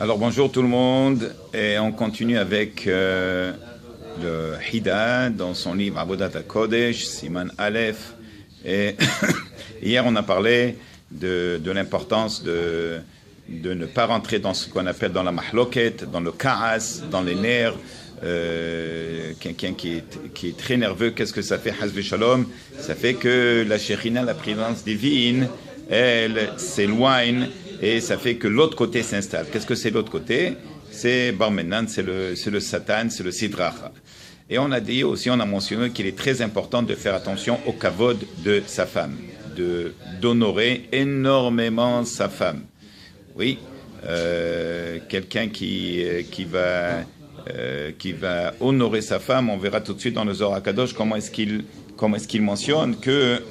Alors bonjour tout le monde, et on continue avec le Hida dans son livre Avodat HaKodesh, Siman Aleph. Et hier on a parlé de l'importance de ne pas rentrer dans ce qu'on appelle dans la mahloket, dans le kaas, dans les nerfs. Quelqu'un qui est très nerveux, qu'est-ce que ça fait, Hazve Shalom? Ça fait que la Shekhinah, la présence divine, elle s'éloigne et ça fait que l'autre côté s'installe. Qu'est-ce que c'est l'autre côté? C'est Barmenan, c'est le Satan, c'est le Sidracha. Et on a dit aussi, on a mentionné qu'il est très important de faire attention au kavod de sa femme, d'honorer énormément sa femme. Oui, quelqu'un qui va honorer sa femme, on verra tout de suite dans le Zohar HaKadosh comment est-ce qu'il mentionne que,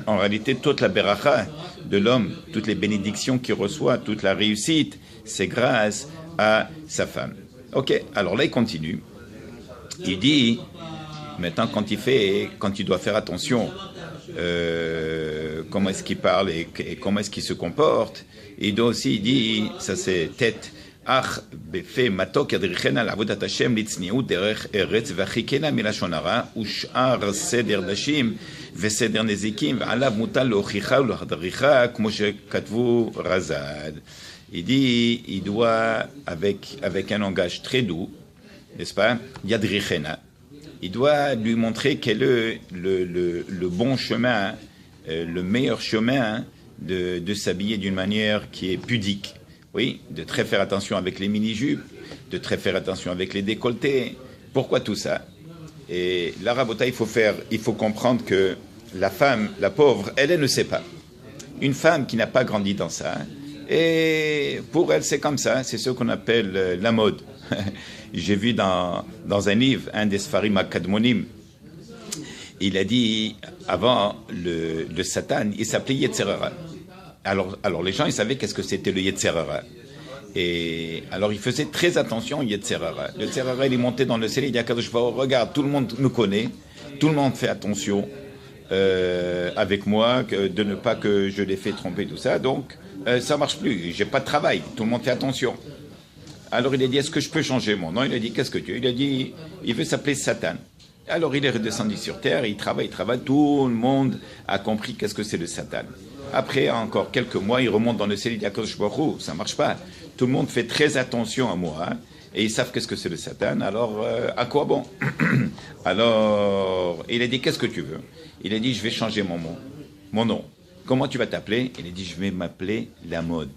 en réalité, toute la beracha de l'homme, toutes les bénédictions qu'il reçoit, toute la réussite, c'est grâce à sa femme. Ok, alors là, il continue. Il dit, maintenant, quand il doit faire attention, comment est-ce qu'il parle et comment est-ce qu'il se comporte, il doit aussi, il dit, ça c'est tête, אך בפה מתוק ידריכנה לעבודת השם לצניעות דרך ארץ והרחיקנה מלשון הרע ושאר סדר נשים וסדר נזיקים ועליו מוטל להוכיחה ולהדריכה כמו שכתבו רז"ל. Il dit, il doit avec un langage très doux, n'est-ce pas, yadrichena, il doit lui montrer quel est le bon chemin, le meilleur chemin de s'habiller d'une manière qui est pudique. Oui, de très faire attention avec les mini-jupes, de très faire attention avec les décolletés. Pourquoi tout ça? Et la rabota, il faut comprendre que la femme, la pauvre, elle ne sait pas. Une femme qui n'a pas grandi dans ça, et pour elle, c'est comme ça, c'est ce qu'on appelle la mode. J'ai vu dans un livre, un des Sfarim Akadmonim, il a dit, avant le Satan, il s'appelait Yetzerara. Alors les gens, ils savaient qu'est-ce que c'était le Yetzerara. Et alors, ils faisaient très attention au Yetzerara. Le Yetzerara, il est monté dans le ciel, il dit à Kadosh Baruch Hu, regarde, tout le monde me connaît, tout le monde fait attention avec moi, de ne pas que je les fais tromper, tout ça. Donc, ça marche plus, j'ai pas de travail, tout le monde fait attention. Alors, il a dit, est-ce que je peux changer mon nom? Il a dit, qu'est-ce que tu veux? Il a dit, il veut s'appeler Satan. Alors, il est redescendu sur terre, il travaille, tout le monde a compris qu'est-ce que c'est le Satan. Après encore quelques mois, il remonte dans le ciel, il dit à Kadosh Baruch Hu, ça marche pas. Tout le monde fait très attention à moi, hein, et ils savent qu'est-ce que c'est le Satan, alors à quoi bon? Alors, il a dit, qu'est-ce que tu veux? Il a dit, je vais changer mon nom. Comment tu vas t'appeler? Il a dit, je vais m'appeler la mode.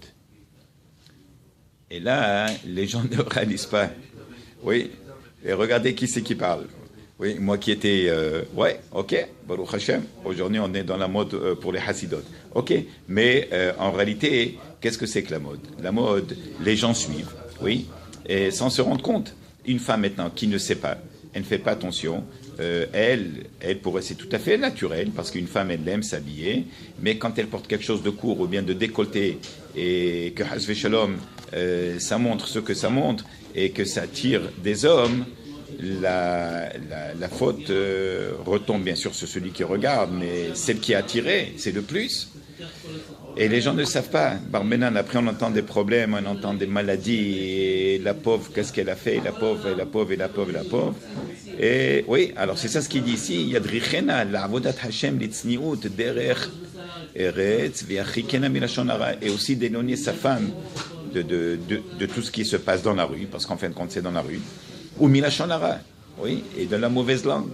Et là, hein, les gens ne réalisent pas. Oui, et regardez qui c'est qui parle. Oui, moi qui étais... ouais, ok, Baruch Hashem, aujourd'hui on est dans la mode pour les Hassidot. Ok, mais en réalité, qu'est-ce que c'est que la mode? La mode, les gens suivent, oui, et sans se rendre compte. Une femme maintenant qui ne sait pas, elle ne fait pas attention, elle pour elle c'est tout à fait naturel, parce qu'une femme elle aime s'habiller, mais quand elle porte quelque chose de court ou bien de décolleté, et que Hazve Shalom, ça montre ce que ça montre, et que ça attire des hommes, la faute retombe bien sûr sur celui qui regarde, mais celle qui est attirée, c'est le plus. Et les gens ne savent pas. Barmenan, après on entend des problèmes, on entend des maladies, et la pauvre, qu'est-ce qu'elle a fait, la pauvre, et la pauvre, et la pauvre, et la pauvre. Et oui, alors c'est ça ce qu'il dit ici, Yadrichena, l'avodat Hashem, l'itzniut, derech, eretz, viachikena milashon hara, et aussi d'éloigner sa femme de tout ce qui se passe dans la rue, parce qu'en fin de compte c'est dans la rue. Ou milashon hara, oui, et de la mauvaise langue.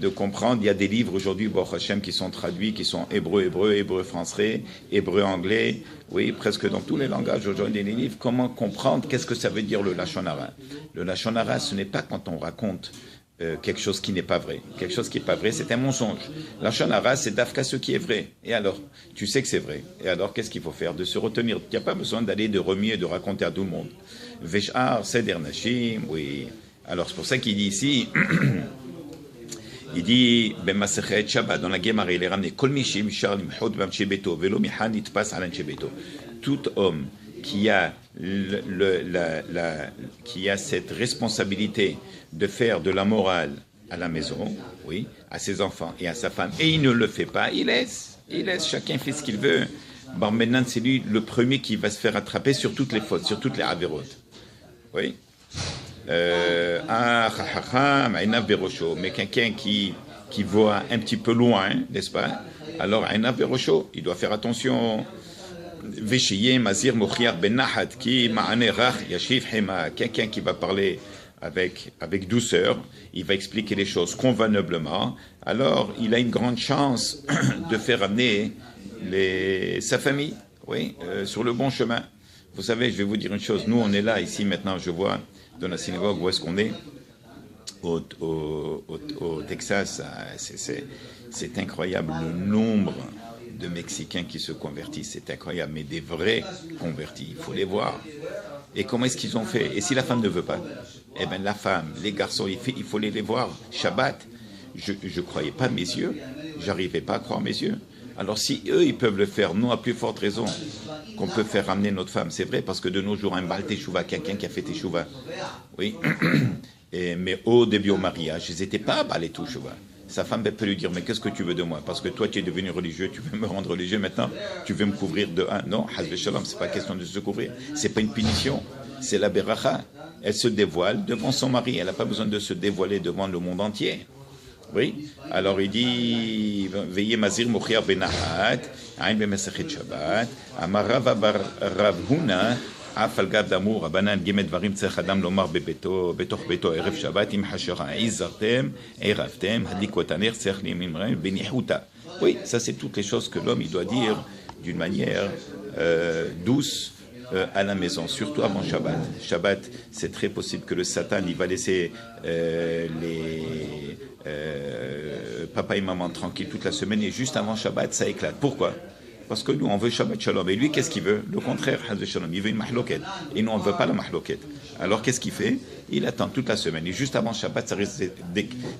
De comprendre, il y a des livres aujourd'hui, Baruch Hashem, qui sont traduits, qui sont hébreu français, hébreu anglais, oui, presque dans tous les langages aujourd'hui, les livres, comment comprendre, qu'est-ce que ça veut dire le lashon hara. Le lashon hara, ce n'est pas quand on raconte quelque chose qui n'est pas vrai. Quelque chose qui n'est pas vrai, c'est un mensonge. Lashon hara, c'est dafka ce qui est vrai. Et alors, tu sais que c'est vrai. Et alors, qu'est-ce qu'il faut faire? De se retenir. Il n'y a pas besoin d'aller de remuer, de raconter à tout le monde. Veshar, seder nashim, oui. Alors, c'est pour ça qu'il dit ici... Il dit, ben Masechet Shabbat, dans la Gemara, il est ramené, Kol mishim shar limchot b'amche beto, velo mihan nitpas al anche beto. Tout homme qui a cette responsabilité de faire de la morale à la maison, oui, à ses enfants et à sa femme, et il ne le fait pas, il laisse, chacun fait ce qu'il veut. Bar Menan, c'est lui le premier qui va se faire attraper sur toutes les fautes, sur toutes les avérotes. Oui. Mais quelqu'un qui voit un petit peu loin, n'est-ce pas? Alors, il doit faire attention. Quelqu'un qui va parler avec douceur, il va expliquer les choses convenablement, alors il a une grande chance de faire amener sa famille, oui, sur le bon chemin. Vous savez, je vais vous dire une chose, nous on est là, ici maintenant, je vois dans la synagogue où est-ce qu'on est, au Texas, c'est incroyable le nombre de Mexicains qui se convertissent, c'est incroyable, mais des vrais convertis, il faut les voir. Et comment est-ce qu'ils ont fait? Et si la femme ne veut pas? Eh bien la femme, les garçons, il faut les voir. Shabbat, je ne croyais pas mes yeux, j'arrivais pas à croire mes yeux. Alors si eux, ils peuvent le faire, nous, à plus forte raison, qu'on peut faire ramener notre femme, c'est vrai, parce que de nos jours, un Baal Teshuvah, quelqu'un qui a fait Teshuvah, oui, mais au début au mariage, ils n'étaient pas Baal Teshuvah. Sa femme peut lui dire, mais qu'est-ce que tu veux de moi? Parce que toi, tu es devenu religieux, tu veux me rendre religieux maintenant, tu veux me couvrir de un. Non, Hazve Shalom, c'est pas question de se couvrir. C'est pas une punition, c'est la beracha. Elle se dévoile devant son mari, elle n'a pas besoin de se dévoiler devant le monde entier. Oui, alors il dit, veillez mazir mouchir benahat, aïn bemesachet Shabbat, amarav Rav Huna, אף על גב דאמור, רבנן ג' דברים צריך אדם לומר בתוך ביתו ערב שבת, אם חשרה עזרתם, ערבתם, הדליקו את הנר, צריך לימים בניחותא. Oui, ça c'est toutes les choses que l'homme il doit dire d'une manière douce à la maison, surtout avant Shabbat. Shabbat, c'est très possible que le Satan il va laisser les papa et maman tranquilles toute la semaine et juste avant Shabbat ça éclate. Pourquoi? Parce que nous, on veut Shabbat Shalom. Et lui, qu'est-ce qu'il veut? Le contraire, Hazve Shalom. Il veut une mahloket. Et nous, on ne veut pas la mahloket. Alors, qu'est-ce qu'il fait? Il attend toute la semaine. Et juste avant Shabbat, ça risque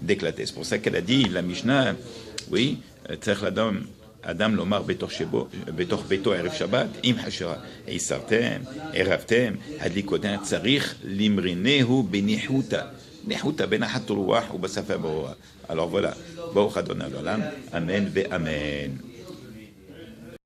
d'éclater. C'est pour ça qu'elle a dit, la Mishnah, oui, Adam lomar betoch beto erev Shabbat, im hashira. Et sartem, eravtem, hadlikotin, tsarich, limrinehu benihuta. Nihuta benahat ruach ou basafa boa. Alors voilà. Baruch Adonai l'olam. Amen ve amen.